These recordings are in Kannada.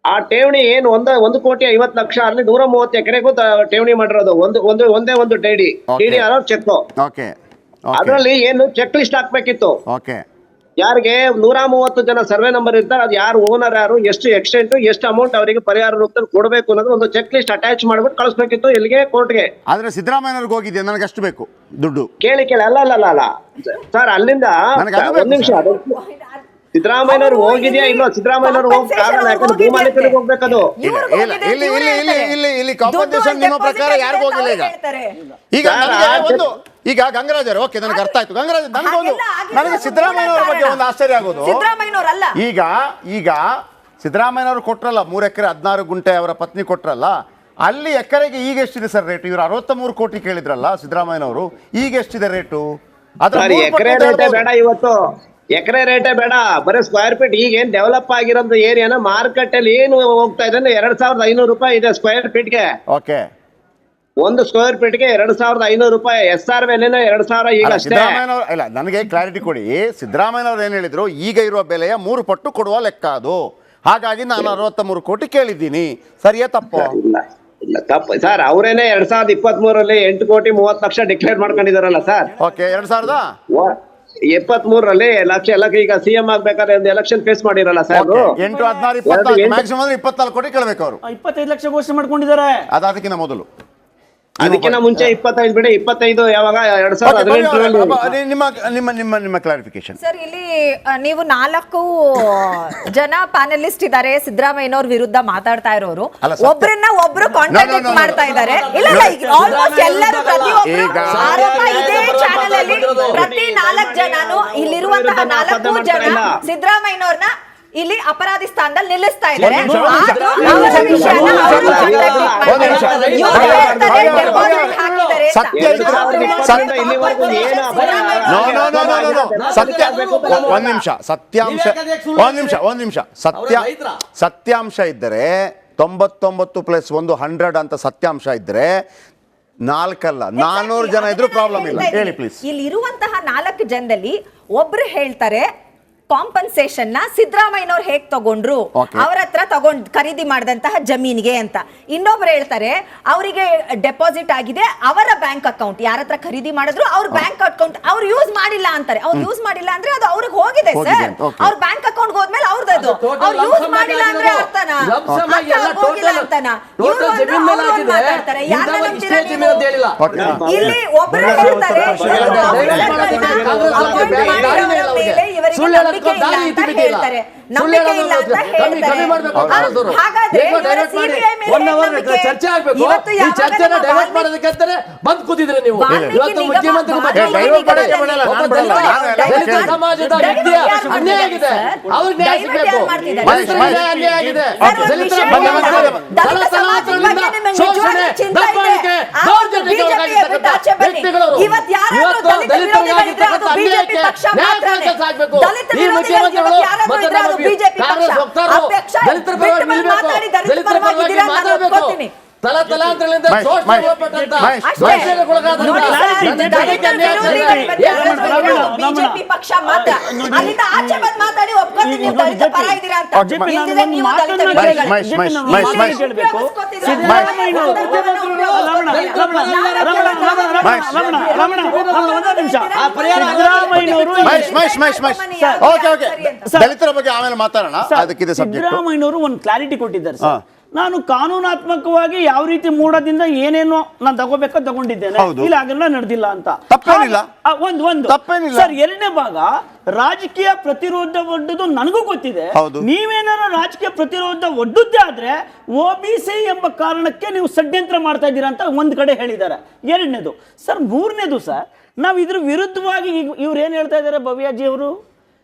ಆ ಠೇವಣಿ ಏನು 1,50,00,000 ಅಲ್ಲಿ 130 ಎಕರೆಗೂ ಠೇವಣಿ ಮಾಡಿರೋದು ಒಂದೇ ಒಂದು ಟಿಡಿ ಅನ್ನೋ ಚೆಕ್. ಓಕೆ ಅದರಲ್ಲಿ ಏನು ಚೆಕ್ ಲಿಸ್ಟ್ ಹಾಕ್ಬೇಕಿತ್ತು. ಓಕೆ ಯಾರಿಗೆ 130 ಜನ ಸರ್ವೆ ನಂಬರ್ ಇರ್ತಾರೆ, ಅದು ಯಾರು ಓನರ್, ಯಾರು, ಎಷ್ಟು ಎಕ್ಸ್ಟೆಂಟ್, ಎಷ್ಟು ಅಮೌಂಟ್ ಅವರಿಗೆ ಪರಿಹಾರ ರೂಪದಲ್ಲಿ ಕೊಡಬೇಕು ಅನ್ನೋದು ಒಂದು ಚೆಕ್ ಲಿಸ್ಟ್ ಅಟ್ಯಾಚ್ ಮಾಡ್ಬಿಟ್ಟು ಕಳಿಸ್ಬೇಕಿತ್ತು ಎಲ್ಲಿಗೆ, ಕೋರ್ಟ್ಗೆ. ಆದ್ರೆ ಸಿದ್ದರಾಮಯ್ಯವ್ರಿಗೆ ಹೋಗಿದೆ, ನನಗೆ ಅಷ್ಟು ಬೇಕು ದುಡ್ಡು. ಕೇಳಿ ಅಲ್ಲ ಸರ್, ಅಲ್ಲಿಂದ ಒಂದ್ ನಿಮಿಷ, ಸಿದ್ದರಾಮಯ್ಯವ್ರು ಹೋಗಿದ್ಯಾ ಇಲ್ಲೋ? ಸಿದ್ದರಾಮಯ್ಯವ್ರು ಹೋಗಕ್ಕಾಗಲ್ಲ, ಯಾಕಂದ್ರೆ ಭೂಮಾಲೀಕರಿಗೆ ಹೋಗ್ಬೇಕದು. ಇಲ್ಲಿ ಕಾಂಪನ್ಸೇಷನ್ ನಿಮ್ಮ ಪ್ರಕಾರ ಯಾರಿಗೂ ಹೋಗಿಲ್ಲ ಈಗ ಈಗ ಗಂಗರಾಜರು, ಓಕೆ, ನನಗೆ ಅರ್ಥ ಆಯ್ತು. ಗಂಗರಾಜ್, ನನಗೆ ಸಿದ್ದರಾಮಯ್ಯವ್ರ ಬಗ್ಗೆ ಒಂದು ಆಶ್ಚರ್ಯ ಆಗೋದು, ಈಗ ಸಿದ್ದರಾಮಯ್ಯವ್ರು ಕೊಟ್ರಲ್ಲ 3 ಎಕರೆ 16 ಗುಂಟೆ, ಅವರ ಪತ್ನಿ ಕೊಟ್ರಲ್ಲ, ಅಲ್ಲಿ ಎಕರೆಗೆ ಈಗ ಎಷ್ಟಿದೆ ಸರ್ ರೇಟ್? ಇವರು 63 ಕೋಟಿ ಕೇಳಿದ್ರಲ್ಲ ಸಿದ್ದರಾಮಯ್ಯನವರು, ಈಗ ಎಷ್ಟಿದೆ ರೇಟು? ಎಕರೆ ರೇಟೇ ಬೇಡ, ಇವತ್ತು ಎಕರೆ ರೇಟೇ ಬೇಡ, ಬರೀ ಸ್ಕ್ವೇರ್ ಫೀಟ್. ಈಗ ಏನ್ ಡೆವಲಪ್ ಆಗಿರೋ ಏರಿಯಾನ ಮಾರ್ಕೆಟ್ ಅಲ್ಲಿ ಏನು ಹೋಗ್ತಾ ಇದೆ ಅಂದ್ರೆ 2,500 ರೂಪಾಯಿ ಇದೆ ಸ್ಕ್ವೇರ್ ಫೀಟ್ಗೆ. ಓಕೆ, ಒಂದು ಸ್ಕ್ವೇರ್ ಫೀಟ್ಗೆ 2,500 ರೂಪಾಯಿ. SR ಬೆಲೆನ 2,000 ಈಗ ಅಷ್ಟೇ. ಇಲ್ಲ, ನನಗೆ ಕ್ಲಾರಿಟಿ ಕೊಡಿ. ಸಿದ್ದರಾಮಯ್ಯನವ್ರು ಏನ್ ಹೇಳಿದ್ರು, ಈಗ ಇರುವ ಬೆಲೆಯ 3 ಪಟ್ಟು ಕೊಡುವ ಲೆಕ್ಕ ಅದು, ಹಾಗಾಗಿ ನಾನು 63 ಕೋಟಿ ಕೇಳಿದ್ದೀನಿ. ಸರಿಯಾ ತಪ್ಪು? ಇಲ್ಲ ತಪ್ಪು ಸರ್. ಅವರೇನೆ 2023ರಲ್ಲಿ 8 ಕೋಟಿ 30 ಲಕ್ಷ ಡಿಕ್ಲೇರ್ ಮಾಡ್ಕೊಂಡಿದಾರಲ್ಲ ಸರ್. ಓಕೆ, 2023ರಲ್ಲಿ ಲಕ್ಷ ಈಗ ಸಿಎಂ ಆಗ್ಬೇಕಾದ್ರೆ ಒಂದು ಎಲೆಕ್ಷನ್ ಫೇಸ್ ಮಾಡಿರಲ್ಲ ಸರ್. 8, 16, 24 ಮ್ಯಾಕ್ಸಿಮಮ್ 24 ಕೋಟಿ ಕೇಳಬೇಕು ಅವರು. 25 ಲಕ್ಷ ಘೋಷಣೆ ಮಾಡ್ಕೊಂಡಿದ್ದಾರೆ. ಅದಕ್ಕಿಂತ ಮೊದಲು, ಅದಕ್ಕಿಂತ ಮುಂಚೆ 25 ಬಿಡಿ, 25 ಯಾವಾಗ 2018ರಲ್ಲಿ. ನಿಮ್ಮ ಕ್ಲಾರಿಫಿಕೇಶನ್ ಸರ್. ಇಲ್ಲಿ ನೀವು 4 ಜನ ಪ್ಯಾನಲಿಸ್ಟ್ ಇದ್ದಾರೆ ಸಿದ್ದರಾಮಯ್ಯನವ್ರ ವಿರುದ್ಧ ಮಾತಾಡ್ತಾ ಇರೋರು. ಒಬ್ರನ್ನ ಒಬ್ರು ಕಾಂಟ್ರಾಡಿಕ್ಟ್ ಮಾಡ್ತಾ ಇದ್ದಾರೆ. ಆಲ್ಮೋಸ್ಟ್ ಎಲ್ಲರೂ ಪ್ರತಿಯೊಬ್ಬರು ಆರೋಪ ಇದೇ ಚಾನೆಲ್ ಅಲ್ಲಿ ಪ್ರತಿ 4 ಜನನು ಇಲ್ಲಿರುವಂತಹ 4 ಜನ ಸಿದ್ದರಾಮಯ್ಯನವ್ರನ್ನ ಇಲ್ಲಿ ಅಪರಾಧಿ ಸ್ಥಾನದಲ್ಲಿ ನಿಲ್ಲಿಸ್ತಾ ಇದ್ದಾರೆ. ಸತ್ಯಾಂಶ ಇದ್ದರೆ 99 + 1 100 ಅಂತ ಸತ್ಯಾಂಶ ಇದ್ರೆ 4 ಅಲ್ಲ 400 ಜನ ಇದ್ರು ಪ್ರಾಬ್ಲಮ್ ಇಲ್ಲ. ಹೇಳಿ ಪ್ಲೀಸ್. ಇಲ್ಲಿ ಇರುವಂತಹ 4 ಜನದಲ್ಲಿ ಒಬ್ರು ಹೇಳ್ತಾರೆ ಕಾಂಪನ್ಸೇಷನ್ ನ ಸಿದ್ದರಾಮಯ್ಯನವ್ರು ಹೇಗ್ ತಗೊಂಡ್ರು, ಅವ್ರ ಹತ್ರ ಖರೀದಿ ಮಾಡಿದಂತಹ ಜಮೀನಿಗೆ ಅಂತ. ಇನ್ನೊಬ್ರು ಹೇಳ್ತಾರೆ ಅವರಿಗೆ ಡೆಪಾಸಿಟ್ ಆಗಿದೆ ಅವರ ಬ್ಯಾಂಕ್ ಅಕೌಂಟ್, ಯಾರ ಹತ್ರ ಖರೀದಿ ಮಾಡಿದ್ರು ಅವ್ರ ಬ್ಯಾಂಕ್ ಅಕೌಂಟ್ ಅವ್ರು ಯೂಸ್ ಮಾಡಿಲ್ಲ ಅಂತಾರೆ. ಅವ್ರು ಯೂಸ್ ಮಾಡಿಲ್ಲ ಅಂದ್ರೆ ಅದು ಅವ್ರಿಗೆ ಹೋಗಿದೆ ಸರ್. ಅವ್ರ ಬ್ಯಾಂಕ್ ಅಕೌಂಟ್ ಹೋದ್ಮೇಲೆ ಅವ್ರದ್ದು, ಅವ್ರು ಯೂಸ್ ಮಾಡಿಲ್ಲ ಅಂದ್ರೆ ಅರ್ಥನಾ ಹೋಗಿಲ್ಲ ಅಂತನಾ? ಮಾತಾಡ್ತಾರೆ. ಇಲ್ಲಿ ಒಬ್ರು ಹೇಳ್ತಾರೆ ನಂಬಿಕೆ ಇಲ್ಲ ಅಂತ ಹೇಳ್ತಾರೆ. ಹಾಗಾದ್ರೆ ಚರ್ಚೆ ಆಗ್ಬೇಕು. ಈ ಚರ್ಚೆನ ಡೈವರ್ಟ್ ಮಾಡೋದಕ್ಕೆ ಅಂತಾನೆ ಬಂದ್ ಕೂತಿದ್ರೆ ನೀವು. ಇವತ್ತು ಮುಖ್ಯಮಂತ್ರಿ ದಲಿತ ಸಮಾಜದ ವ್ಯಕ್ತಿಯ ಅನ್ಯಾಯ ಆಗಿದೆ, ಅವ್ರಿಗೆ ನ್ಯಾಯ ಸಿಗಬೇಕು. ಮನುಷ್ಯರಿಗೆ ಅನ್ಯಾಯ ಆಗಿದೆ, ದಲಿತರ ತಲಾಂತರಗಳಿಂದ ಶೋಷಣೆ, ದಬ್ಬಾಳಿಕೆ, ದೌರ್ಜನ್ಯವಾಗಿರ್ತಕ್ಕಂಥ ವ್ಯಕ್ತಿಗಳು ಇವತ್ತು ದಲಿತರಿಗಾಗಿರ್ತಕ್ಕಂಥ ಅನ್ಯಾಯಕ್ಕೆ ನ್ಯಾಯ ಕೊಡಿಸಬೇಕು. ಈ ಮುಖ್ಯಮಂತ್ರಿಗಳು ಮತ್ತೆ ನಮ್ಮ ಕಾಂಗ್ರೆಸ್ ವಕ್ತಾರರು ದಲಿತರ ಪರವಾಗಿ ನಿಲ್ಲಬೇಕು, ದಲಿತರ ಪರವಾಗಿ ಮಾತಾಡಬೇಕು. ತಲಾಂತರಗಳಿಂದ ಬಿಜೆಪಿ ಪಕ್ಷ ಮಾತ್ರ ಅಲ್ಲಿಂದ ಆಚೆ ಬಂದು ಮಾತಾಡಿ ಒಪ್ಕೊತೀನಿ ನೀವು ದಲಿತ ಪರ ಇದ್ದೀರಾ ಅಂತ. ದಲಿತರ ಬಗ್ಗೆ ಆಮೇಲೆ ಮಾತಾಡೋಣ. ಸಿದ್ದರಾಮಯ್ಯನವರು ಒಂದು ಕ್ಲಾರಿಟಿ ಕೊಟ್ಟಿದ್ದಾರೆ ಸರ್. ನಾನು ಕಾನೂನಾತ್ಮಕವಾಗಿ ಯಾವ ರೀತಿ ಮೂಡದಿಂದ ಏನೇನೋ ನಾನು ತಗೋಬೇಕೋ ತಗೊಂಡಿದ್ದೇನೆ, ಇಲ್ಲ ಹಾಗೆಲ್ಲ ನಡೆದಿಲ್ಲ ಅಂತ. ಒಂದು ಸರ್. ಎರಡನೇ ಭಾಗ ರಾಜಕೀಯ ಪ್ರತಿರೋಧ ಒಡ್ಡುದು ನನಗೂ ಗೊತ್ತಿದೆ. ನೀವೇನಾದ್ರು ರಾಜಕೀಯ ಪ್ರತಿರೋಧ ಒಡ್ಡುದ್ದೇ ಆದ್ರೆ OBC ಎಂಬ ಕಾರಣಕ್ಕೆ ನೀವು ಷಡ್ಯಂತ್ರ ಮಾಡ್ತಾ ಇದ್ದೀರಾ ಅಂತ ಒಂದ್ ಕಡೆ ಹೇಳಿದ್ದಾರೆ. ಎರಡನೇದು ಸರ್. ಮೂರನೇದು ಸರ್, ನಾವು ಇದ್ರ ವಿರುದ್ಧವಾಗಿ ಇವ್ರು ಏನ್ ಹೇಳ್ತಾ ಇದ್ದಾರೆ ಭವ್ಯಾಜಿ ಅವರು,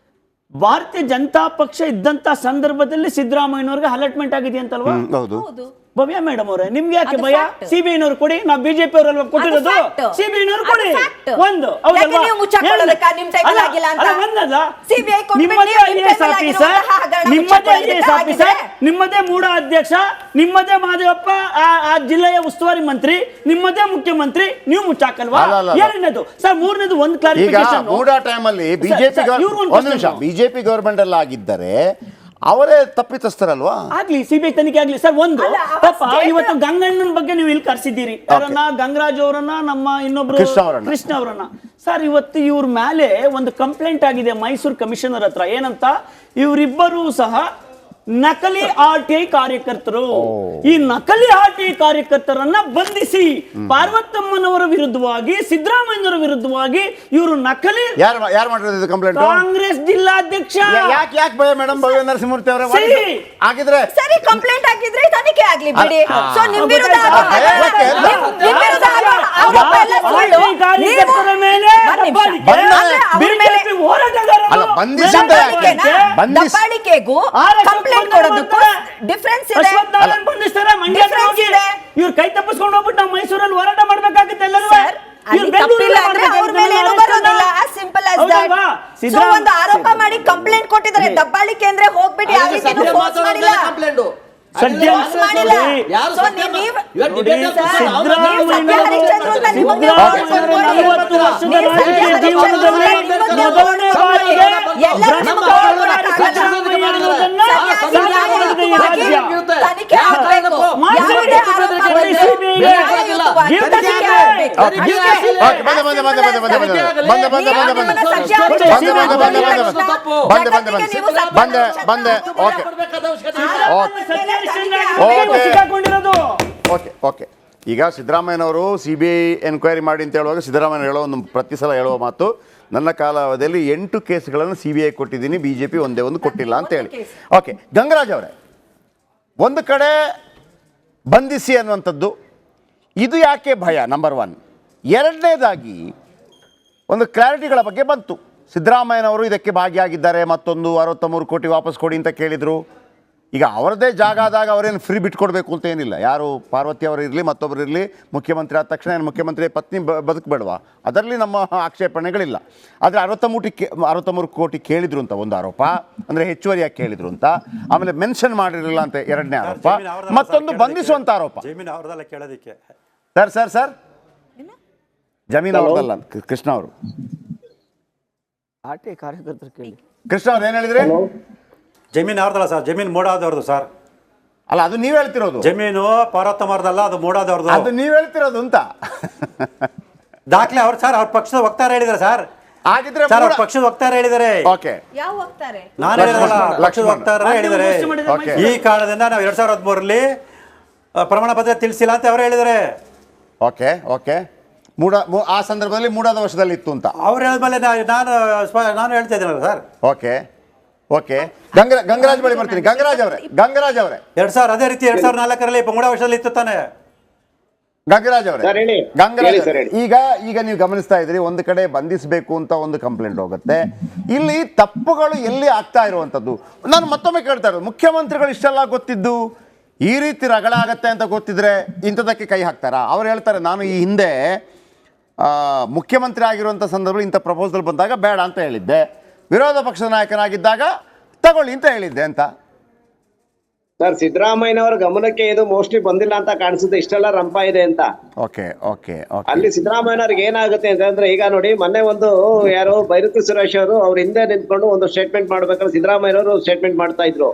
ಭಾರತೀಯ ಜನತಾ ಪಕ್ಷ ಇದ್ದಂತ ಸಂದರ್ಭದಲ್ಲಿ ಸಿದ್ದರಾಮಯ್ಯನವ್ರಿಗೆ ಅಲಾಟ್ಮೆಂಟ್ ಆಗಿದೆ ಅಂತಲ್ವಾ? ಭವ್ಯ ಮೇಡಮ್ ಅವರೇ, ನಿಮ್ಗೆ ಯಾಕೆ ಭಯ? ಸಿಬಿಐನವ್ರು ಕೊಡಿ, ನಾವು ಬಿಜೆಪಿ ಅವರೆಲ್ಲ ಕೊಟ್ಟಿರೋದು, ಸಿಬಿಐನವ್ರು ಕೊಡಿ. ಒಂದು ನಿಮ್ಮದೇ IAS ಆಫೀಸರ್, ನಿಮ್ಮದೇ ಮೂಡ ಅಧ್ಯಕ್ಷ, ನಿಮ್ಮದೇ ಮಾದೇವಪ್ಪ ಆ ಜಿಲ್ಲೆಯ ಉಸ್ತುವಾರಿ ಮಂತ್ರಿ, ನಿಮ್ಮದೇ ಮುಖ್ಯಮಂತ್ರಿ, ನೀವು ಮುಚ್ಚಾಕಲ್ವಾ? ಎರಡನೇದು ಸರ್. ಮೂರನೇದು ಒಂದು ಕ್ಲಾರಿಫಿಕೇಶನ್. ಮೂಡ ಟೈಮ್ ಅಲ್ಲಿ ಬಿಜೆಪಿ ಗವರ್ಮೆಂಟ್ ಎಲ್ಲ ಆಗಿದ್ದರೆ ಅವರೇ ತಪ್ಪಿತಸ್ಥರಲ್ವಾ? ಆಗ್ಲಿ ಸಿಬಿಐ ತನಿಖೆ ಆಗ್ಲಿ ಸರ್. ಒಂದು ಅಲ್ಲ, ಪಾಪ ಇವತ್ತು ಗಂಗಣ್ಣನ ಬಗ್ಗೆ ನೀವು ಇಲ್ಲಿ ಕರ್ಸಿದ್ದೀರಿ, ಯಾರನ್ನ ಗಂಗರಾಜ್ ಅವರನ್ನ, ನಮ್ಮ ಇನ್ನೊಬ್ರು ಕೃಷ್ಣ ಅವರನ್ನ. ಸರ್ ಇವತ್ತು ಇವ್ರ ಮೇಲೆ ಒಂದು ಕಂಪ್ಲೇಂಟ್ ಆಗಿದೆ ಮೈಸೂರು ಕಮಿಷನರ್ ಹತ್ರ. ಏನಂತ? ಇವರಿಬ್ಬರೂ ಸಹ ನಕಲಿ RTI ಕಾರ್ಯಕರ್ತರು. ಈ ನಕಲಿ RTI ಕಾರ್ಯಕರ್ತರನ್ನ ಬಂಧಿಸಿ ಪಾರ್ವತಮ್ಮನವರ ವಿರುದ್ಧವಾಗಿ, ಸಿದ್ದರಾಮಯ್ಯನವರ ವಿರುದ್ಧವಾಗಿ ಇವರು ನಕಲಿ ಯಾರು ಮಾಡಿರೋದು ಕಂಪ್ಲೇಂಟ್? ಕಾಂಗ್ರೆಸ್ ಜಿಲ್ಲಾಧ್ಯಕ್ಷ. ಯಾಕೆ ಭಯ ಮೇಡಮ್? ಭವ್ಯ ನರಸಿಂಹಮೂರ್ತಿ ಅವರೇ ಆಗಿದ್ರೆ ಸರಿ, ಕಂಪ್ಲೇಂಟ್ ಹಾಕಿದ್ರೆ ತನಿಖೆ ಆಗ್ಲಿ ಬಿಡಿ. ಸೊ ನಿಮ್ ವಿರುದ್ಧ ದಬ್ಬಾಳಿಕೆಗೂ ಕಂಪ್ಲೇಂಟ್ ಕೊಡೋದಕ್ಕೂ ಡಿಫರೆನ್ಸ್ ಇದೆ. ಇವ್ರು ಕೈ ತಪ್ಪಿಸ್ಕೊಂಡು ಹೋಗ್ಬಿಟ್ಟು ನಾವು ಮೈಸೂರಲ್ಲಿ ಹೋರಾಟ ಮಾಡ್ಬೇಕಾಗುತ್ತೆ ಎಲ್ಲರೂ. ಒಂದು ಆರೋಪ ಮಾಡಿ ಕಂಪ್ಲೇಂಟ್ ಕೊಟ್ಟಿದ್ದಾರೆ. ದಬ್ಬಾಳಿಕೆ ಅಂದ್ರೆ ಹೋಗ್ಬಿಟ್ಟು ಯಾವ ರೀತಿ ಫೋರ್ಸ್ ಮಾಡಿಲ್ಲ. ಓಕೆ. ಈಗ ಸಿದ್ದರಾಮಯ್ಯನವರು CBI ಎನ್ಕ್ವೈರಿ ಮಾಡಿ ಅಂತ ಹೇಳುವಾಗ ಸಿದ್ದರಾಮಯ್ಯ ಹೇಳೋ ಒಂದು ಪ್ರತಿ ಸಲ ಹೇಳುವ ಮಾತು, ನನ್ನ ಕಾಲಾವಧಿಯಲ್ಲಿ 8 ಕೇಸ್ಗಳನ್ನು CBI ಕೊಟ್ಟಿದ್ದೀನಿ, BJP ಒಂದೇ ಒಂದು ಕೊಟ್ಟಿಲ್ಲ ಅಂತ ಹೇಳಿ. ಓಕೆ, ಗಂಗರಾಜ್ ಅವರೇ, ಒಂದು ಕಡೆ ಬಂಧಿಸಿ ಅನ್ನುವಂಥದ್ದು, ಇದು ಯಾಕೆ ಭಯ? ನಂಬರ್ 1. ಎರಡನೇದಾಗಿ ಒಂದು ಕ್ಲಾರಿಟಿಗಳ ಬಗ್ಗೆ ಬಂತು. ಸಿದ್ದರಾಮಯ್ಯನವರು ಇದಕ್ಕೆ ಭಾಗಿಯಾಗಿದ್ದಾರೆ, ಮತ್ತೊಂದು 63 ಕೋಟಿ ವಾಪಸ್ ಕೊಡಿ ಅಂತ ಕೇಳಿದರು. ಈಗ ಅವರದೇ ಜಾಗ ಆದಾಗ ಅವರೇನು ಫ್ರೀ ಬಿಟ್ಕೊಡ್ಬೇಕು ಅಂತ ಏನಿಲ್ಲ. ಯಾರು ಪಾರ್ವತಿ ಅವರು ಇರಲಿ, ಮತ್ತೊಬ್ಬರು ಇರಲಿ, ಮುಖ್ಯಮಂತ್ರಿ ಆದ ತಕ್ಷಣ ಏನು ಮುಖ್ಯಮಂತ್ರಿ ಪತ್ನಿ ಬದುಕಬೇಡವಾ? ಅದರಲ್ಲಿ ನಮ್ಮ ಆಕ್ಷೇಪಣೆಗಳಿಲ್ಲ. ಆದರೆ 63 ಕೋಟಿ ಕೇಳಿದ್ರು ಅಂತ ಒಂದು ಆರೋಪ, ಅಂದರೆ ಹೆಚ್ಚುವರಿಯಾಗಿ ಕೇಳಿದ್ರು ಅಂತ. ಆಮೇಲೆ ಮೆನ್ಷನ್ ಮಾಡಿರಲಿಲ್ಲ ಅಂತ ಎರಡನೇ ಆರೋಪ. ಮತ್ತೊಂದು ಬಂಧಿಸುವಂಥ ಆರೋಪ. ಜಮೀನು ಅವ್ರದಲ್ಲ ಕೇಳೋದಕ್ಕೆ. ಸರ್ ಜಮೀನು ಅವ್ರದಲ್ಲ, ಕೃಷ್ಣ ಅವರು. ಕಾರ್ಯಕರ್ತರು ಕೇಳಿ. ಕೃಷ್ಣ ಅವ್ರು ಏನು ಹೇಳಿದ್ರಿ? ಜಮೀನು ಅವ್ರದಲ್ಲ ಸರ್, ಜಮೀನು ಮೂಡಾದವ್ರದ್ದು ಸರ್. ಅಲ್ಲ, ಅದು ನೀವು ಹೇಳ್ತಿರೋದು. ಜಮೀನು ಪಾರ್ವತಮ್ಮವ್ರದಲ್ಲ, ಅದು ಮೂಡಾದವ್ರದ್ದು. ಅದು ನೀವು ಹೇಳ್ತಿರೋದು ಅಂತ ದಾಖಲೆ ಅವ್ರು ಸರ್, ಅವ್ರ ಪಕ್ಷದ ವಕ್ತಾರ ಹೇಳಿದ್ದಾರೆ ಸರ್. ಆಗಿದ್ರೆ ಸರ್ ಅವ್ರ ಪಕ್ಷದ ವಕ್ತಾರ ಹೇಳಿದ್ದಾರೆ. ಓಕೆ, ಯಾವ ಹೋಗ್ತಾರೆ? ನಾನು ಹೇಳಿದ್ರಲ್ಲ, ಪಕ್ಷದ ವಕ್ತಾರ ಹೇಳಿದ್ದಾರೆ. ಈ ಕಾರಣದಿಂದ ನಾವು 2013ರಲ್ಲಿ ಪ್ರಮಾಣ ಪತ್ರ ತಿಳಿಸಿಲ್ಲ ಅಂತ ಅವರು ಹೇಳಿದ್ದಾರೆ. ಓಕೆ. ಆ ಸಂದರ್ಭದಲ್ಲಿ ಮೂಡಾದ ವರ್ಷದಲ್ಲಿ ಇತ್ತು ಅಂತ ಅವ್ರು ಹೇಳಿದ್ಮೇಲೆ ನಾನು ಹೇಳ್ತಾ ಇದ್ದೀನಲ್ಲ ಸರ್. ಓಕೆ. ಗಂಗರಾಜ್ ಬಳಿ ಬರ್ತೀನಿ. ಗಂಗರಾಜ್ ಅವರೇ 2000 ಅದೇ ರೀತಿ 2004ರಲ್ಲಿ ಮೂಡ ವರ್ಷದಲ್ಲಿ ಇತ್ತು ತಾನೆ. ಗಂಗರಾಜ್ ಅವರೇ, ಈಗ ನೀವು ಗಮನಿಸ್ತಾ ಇದ್ರಿ, ಒಂದು ಕಡೆ ಬಂಧಿಸಬೇಕು ಅಂತ ಒಂದು ಕಂಪ್ಲೇಂಟ್ ಹೋಗುತ್ತೆ. ಇಲ್ಲಿ ತಪ್ಪುಗಳು ಎಲ್ಲಿ ಆಗ್ತಾ ಇರುವಂಥದ್ದು ನಾನು ಮತ್ತೊಮ್ಮೆ ಕೇಳ್ತಾ ಇರೋದು, ಮುಖ್ಯಮಂತ್ರಿಗಳು ಇಷ್ಟೆಲ್ಲ ಗೊತ್ತಿದ್ದು ಈ ರೀತಿ ರಗಳ ಆಗತ್ತೆ ಅಂತ ಗೊತ್ತಿದ್ರೆ ಇಂಥದಕ್ಕೆ ಕೈ ಹಾಕ್ತಾರಾ? ಅವ್ರು ಹೇಳ್ತಾರೆ, ನಾನು ಈ ಹಿಂದೆ ಮುಖ್ಯಮಂತ್ರಿ ಆಗಿರುವಂಥ ಸಂದರ್ಭದಲ್ಲಿ ಇಂಥ ಪ್ರಪೋಸಲ್ ಬಂದಾಗ ಬೇಡ ಅಂತ ಹೇಳಿದ್ದೆ, ವಿರೋಧ ಪಕ್ಷದ ನಾಯಕನಾಗಿದ್ದಾಗ ತಗೊಳ್ಳಿ ಅಂತ ಹೇಳಿದ್ದೆ ಅಂತ. ಸರ್, ಸಿದ್ದರಾಮಯ್ಯನವರ ಗಮನಕ್ಕೆ ಇದು ಮೋಸ್ಟ್ಲಿ ಬಂದಿಲ್ಲ ಅಂತ ಕಾಣಿಸುತ್ತೆ, ಇಷ್ಟೆಲ್ಲ ರಂಪ ಇದೆ ಅಂತ. ಓಕೆ. ಅಲ್ಲಿ ಸಿದ್ದರಾಮಯ್ಯನವ್ರಿಗೆ ಏನಾಗುತ್ತೆ ಅಂತಂದ್ರೆ, ಈಗ ನೋಡಿ, ಮೊನ್ನೆ ಒಂದು ಯಾರೋ ಬೈರತಿ ಸುರೇಶ್ ಅವರು ಅವ್ರ ಹಿಂದೆ ನಿಂತ್ಕೊಂಡು ಒಂದು ಸ್ಟೇಟ್ಮೆಂಟ್ ಮಾಡ್ಬೇಕಾದ್ರೆ ಸಿದ್ದರಾಮಯ್ಯನವರು ಸ್ಟೇಟ್ಮೆಂಟ್ ಮಾಡ್ತಾ ಇದ್ರು.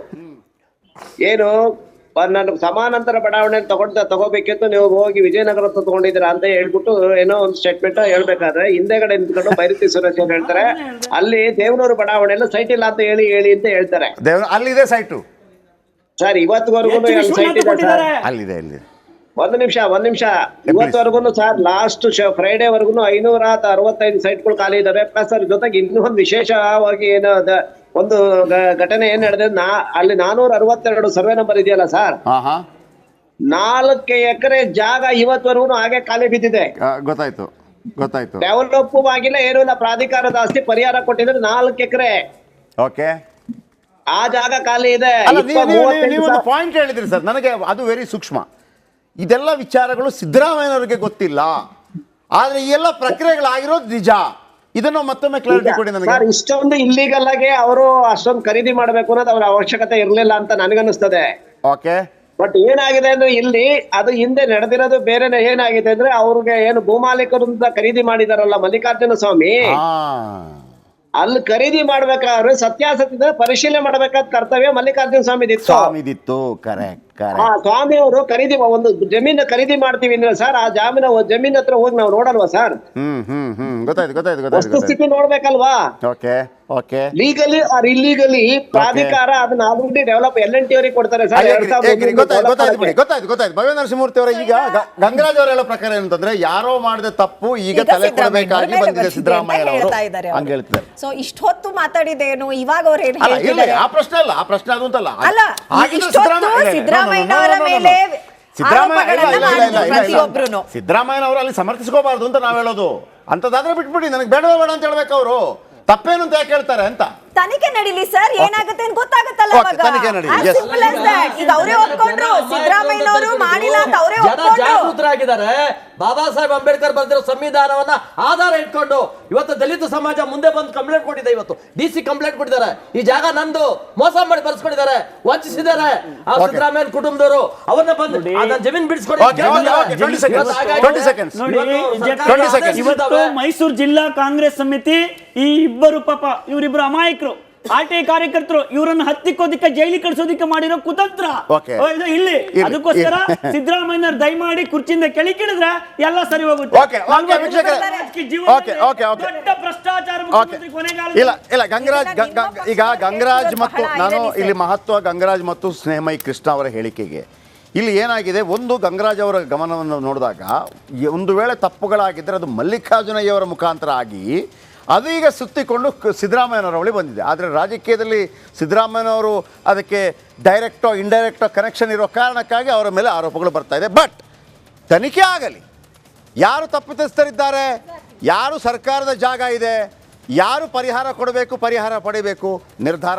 ಏನು, ನಾನು ಸಮಾನಾಂತರ ಬಡಾವಣೆ ತಗೋಬೇಕಿತ್ತು, ನೀವು ಹೋಗಿ ವಿಜಯನಗರ ತಗೊಂಡಿದ್ದೀರಾ ಅಂತ ಹೇಳ್ಬಿಟ್ಟು ಏನೋ ಒಂದು ಸ್ಟೇಟ್ಮೆಂಟ್ ಹೇಳ್ಬೇಕಾದ್ರೆ ಹಿಂದೆಗಡೆ ನಿಂತ್ಕೊಂಡು ಬೈರತಿ ಸುರೇಶ್ ಅವ್ರು ಹೇಳ್ತಾರೆ, ಅಲ್ಲಿ ದೇವನೂರು ಬಡಾವಣೆಯಲ್ಲಿ ಸೈಟ್ ಇಲ್ಲ ಅಂತ ಹೇಳಿ ಅಂತ ಹೇಳ್ತಾರೆ. ಅಲ್ಲಿದೆ ಸೈಟು ಸರ್, ಇವತ್ತುವರೆಗೂ ಸೈಟ್ ಇದೆ ಸರ್. ಅಲ್ಲಿದೆ. ಒಂದು ನಿಮಿಷ ಇವತ್ತವರೆಗೂ ಸರ್, ಲಾಸ್ಟ್ ಫ್ರೈಡೇ ವರ್ಗು 565 ಸೈಟ್ಗಳು ಖಾಲಿ ಇದಾವೆ. ಪ್ಲಸ್ ಅದ್ರ ಜೊತೆಗೆ ಇನ್ನೊಂದು ವಿಶೇಷವಾಗಿ ಏನು ಒಂದು ಘಟನೆ ಏನ್ ನಡೆದಿದೆ, ಅಲ್ಲಿ 462 ಸರ್ವೆ ನಂಬರ್ ಇದೆಯಲ್ಲ ಸರ್, 4 ಎಕರೆ ಜಾಗ ಇವತ್ತವರೆಗೂ ಹಾಗೆ ಖಾಲಿ ಬಿದ್ದಿದೆ. ಗೊತ್ತಾಯ್ತು. ಡೆವಲಪ್ ಆಗಿಲ್ಲ, ಏನೂ ಇಲ್ಲ. ಪ್ರಾಧಿಕಾರದ ಆಸ್ತಿ ಪರಿಹಾರ ಕೊಟ್ಟಿದ್ರೆ 4 ಎಕರೆ. ಓಕೆ, ಆ ಜಾಗ ಖಾಲಿ ಇದೆ. ನೀವೊಂದು ಪಾಯಿಂಟ್ ಹೇಳಿದ್ರಿ ಸರ್, ನನಗೆ ಅದು ವೆರಿ ಸೂಕ್ಷ್ಮ. ಇದೆಲ್ಲ ವಿಚಾರಗಳು ಸಿದ್ದರಾಮಯ್ಯನವರಿಗೆ ಗೊತ್ತಿಲ್ಲ, ಆದ್ರೆ ಈ ಎಲ್ಲ ಪ್ರಕ್ರಿಯೆಗಳಾಗಿರೋದು ನಿಜ. ಇದನ್ನು ಮತ್ತೊಮ್ಮೆ ಕ್ಲಾರಿಟಿ ಕೊಡಿ ನನಗೆ. ಇಷ್ಟೊಂದು ಇಲ್ಲಿಗಲ್ ಆಗಿ ಅವರು ಅಷ್ಟೊಂದು ಖರೀದಿ ಮಾಡಬೇಕು ಅನ್ನೋದು ಅವರ ಅವಶ್ಯಕತೆ ಇರಲಿಲ್ಲ ಅಂತ ನನಗನ್ನಿಸ್ತದೆ. ಓಕೆ, ಬಟ್ ಏನಾಗಿದೆ ಅಂದ್ರೆ ಇಲ್ಲಿ ಅದು ಹಿಂದೆ ನಡೆದಿರೋದು ಬೇರೆನೆ. ಏನಾಗಿದೆ ಅಂದ್ರೆ ಅವ್ರಿಗೆ ಏನು ಭೂಮಾಲೀಕರಿಂದ ಖರೀದಿ ಮಾಡಿದಾರಲ್ಲ ಮಲ್ಲಿಕಾರ್ಜುನ ಸ್ವಾಮಿ, ಅಲ್ಲಿ ಖರೀದಿ ಮಾಡ್ಬೇಕಾದ್ರೆ ಸತ್ಯಾಸತ್ಯದ ಪರಿಶೀಲನೆ ಮಾಡ್ಬೇಕಾದ ಕರ್ತವ್ಯ ಮಲ್ಲಿಕಾರ್ಜುನ ಸ್ವಾಮಿದಿತ್ತು. ಸ್ವಾಮಿದಿತ್ತು, ಕರೆಕ್ಟ್ ಕರೆಕ್ಟ್. ಸ್ವಾಮಿ ಅವರು ಒಂದು ಜಮೀನ ಖರೀದಿ ಮಾಡ್ತೀವಿ ಅಂದ್ರೆ ಸರ್, ಆ ಜಮೀನ್ ಹತ್ರ ಹೋಗಿ ನಾವು ನೋಡಲ್ವಾ ಸರ್? ಗೊತ್ತಾಯ್ತು. ವಸ್ತುಸ್ಥಿತಿ ನೋಡ್ಬೇಕಲ್ವಾ? Okay okay. ಲೀಗಲಿ ಆರ್ ಇಲ್ಲಿಗಲಿ ಪ್ರಾಧಿಕಾರ ಅದನ್ನ ಆಲ್ರೆಡಿ ಡೆವಲಪ್ LNT ಅವರಿಗೆ ಕೊಡ್ತಾರೆ ಸರ್. ಗೊತ್ತಾಯ್ತು. ಭವ್ಯ ನರಸಿಂಹಮೂರ್ತಿ ಅವರ ಈಗ ಗಂಗರಾಜ್ ಅವರ ಹೇಳೋ ಪ್ರಕಾರ ಏನಂತಂದ್ರೆ, ಯಾರೋ ಮಾಡಿದ ತಪ್ಪು ಈಗ ತಲೆ ಕೊಡಬೇಕಾಗಿ ಬಂದಿದೆ ಸಿದ್ದರಾಮಯ್ಯ ಅವರು ಹಂಗ ಹೇಳ್ತಾರೆ. ಸೊ ಇಷ್ಟೊತ್ತು ಮಾತಾಡಿದೇನು, ಇವಾಗ ಅವ್ರು ಏನು ಅಲ್ಲ ಇಲ್ಲ, ಹೇಳ್ತಿದ್ದಾರೆ? ಆ ಪ್ರಶ್ನೆ ಅಲ್ಲ, ಆ ಪ್ರಶ್ನೆ ಅದು ಅಂತಲ್ಲ. ಅಲ್ಲ, ಸಿದ್ದರಾಮಯ್ಯನವರ ಮೇಲೆ ಸಿದ್ದರಾಮಯ್ಯನವರು ಅಲ್ಲಿ ಸಮರ್ಥಿಸ್ಕೋಬಾರ್ದು ಅಂತ ನಾವ್ ಹೇಳೋದು. ಅಂತದಾದ್ರೆ ಬಿಟ್ಬಿಡಿ, ನನಗೆ ಬೇಡ ಅಂತ ಹೇಳ್ಬೇಕು. ಅವರು ತಪ್ಪೇನು ಅಂತ ಯಾಕೆ ಹೇಳ್ತಾರೆ ಅಂತ ತನಿಖೆ ನಡೀಲಿ ಸರ್, ಏನಾಗುತ್ತೆ ಅಂತ ಗೊತ್ತಾಗುತ್ತಲ್ಲ. ತನಿಖೆ ನಡೀಲಿ. ಈಗ ಅವರೇ ಒಪ್ಕೊಂಡ್ರು, ಸಿದ್ದರಾಮಯ್ಯನವರು ಮಾಡಿಲ್ಲ ಅಂತ ಅವರೇ ಜಾಗೃತರಾಗಿದ್ದಾರೆ. ಬಾಬಾ ಸಾಹೇಬ್ ಅಂಬೇಡ್ಕರ್ ಬರೆದಿರೋ ಸಂವಿಧಾನವನ್ನ ಆಧಾರ ಇಟ್ಕೊಂಡು ಇವತ್ತು ದಲಿತ ಸಮಾಜ ಮುಂದೆ ಬಂದು ಕಂಪ್ಲೇಂಟ್ ಕೊಟ್ಟಿದೆ. ಇವತ್ತು DC ಕಂಪ್ಲೇಂಟ್ ಕೊಟ್ಟಿದ್ದಾರೆ, ಈ ಜಾಗ ನಂದು, ಮೋಸ ಮಾಡಿ ಬರ್ಸ್ಕೊಂಡಿದ್ದಾರೆ, ವಂಚಿಸಿದ್ದಾರೆ ಆ ಸಿದ್ದರಾಮಯ್ಯ ಕುಟುಂಬದವರು. ಅವನ್ನ ಬಂದು ಜಮೀನ್ ಬಿಡಿಸ್ಕೊಡಿ. ಇವತ್ತು ಮೈಸೂರು ಜಿಲ್ಲಾ ಕಾಂಗ್ರೆಸ್ ಸಮಿತಿ ಈ ಇಬ್ಬರು ಪಾಪ ಇವರಿಬ್ಬರು ಅಮಾಯಕರು RTI ಕಾರ್ಯಕರ್ತರು, ಇವರನ್ನು ಹತ್ತಿಕ್ಕೋದಿಕ್ಕೆ ಜೈಲಿಗೆ ಕಳಿಸೋದಿಕ್ಕೆ ಮಾಡಿರೋ ಕುತಂತ್ರ ಇಲ್ಲಿ. ಅದಕ್ಕೋಸ್ಕರ ಸಿದ್ದರಾಮಯ್ಯನವರು ದಯಮಾಡಿ ಕುರ್ಚಿಯಿಂದ ಕೆಳಗಿಳಿದ್ರೆ ಎಲ್ಲ ಸರಿ ಹೋಗುತ್ತೆ. ಭ್ರಷ್ಟಾಚಾರ ಇಲ್ಲ ಗಂಗರಾಜ್, ಈಗ ಗಂಗರಾಜ್ ಮತ್ತು ನಾನು ಇಲ್ಲಿ ಮಹತ್ವ ಗಂಗರಾಜ್ ಮತ್ತು ಸ್ನೇಹಮಯಿ ಕೃಷ್ಣ ಅವರ ಹೇಳಿಕೆಗೆ ಇಲ್ಲಿ ಏನಾಗಿದೆ, ಒಂದು ಗಂಗರಾಜ್ ಅವರ ಗಮನವನ್ನು ನೋಡಿದಾಗ ಒಂದು ವೇಳೆ ತಪ್ಪುಗಳಾಗಿದ್ದರೆ ಅದು ಮಲ್ಲಿಕಾರ್ಜುನಯ್ಯವರ ಮುಖಾಂತರ ಆಗಿ ಅದು ಈಗ ಸುತ್ತಿಕೊಂಡು ಸಿದ್ದರಾಮಯ್ಯನವರ ಬಳಿ ಬಂದಿದೆ. ಆದರೆ ರಾಜಕೀಯದಲ್ಲಿ ಸಿದ್ದರಾಮಯ್ಯನವರು ಅದಕ್ಕೆ ಡೈರೆಕ್ಟೋ ಇಂಡೈರೆಕ್ಟೋ ಕನೆಕ್ಷನ್ ಇರೋ ಕಾರಣಕ್ಕಾಗಿ ಅವರ ಮೇಲೆ ಆರೋಪಗಳು ಬರ್ತಾ ಇದೆ. ಬಟ್ ತನಿಖೆ ಆಗಲಿ, ಯಾರು ತಪ್ಪಿತಸ್ಥರಿದ್ದಾರೆ, ಯಾರು ಸರ್ಕಾರದ ಜಾಗ ಇದೆ, ಯಾರು ಪರಿಹಾರ ಕೊಡಬೇಕು, ಪರಿಹಾರ ಪಡಿಬೇಕು, ನಿರ್ಧಾರ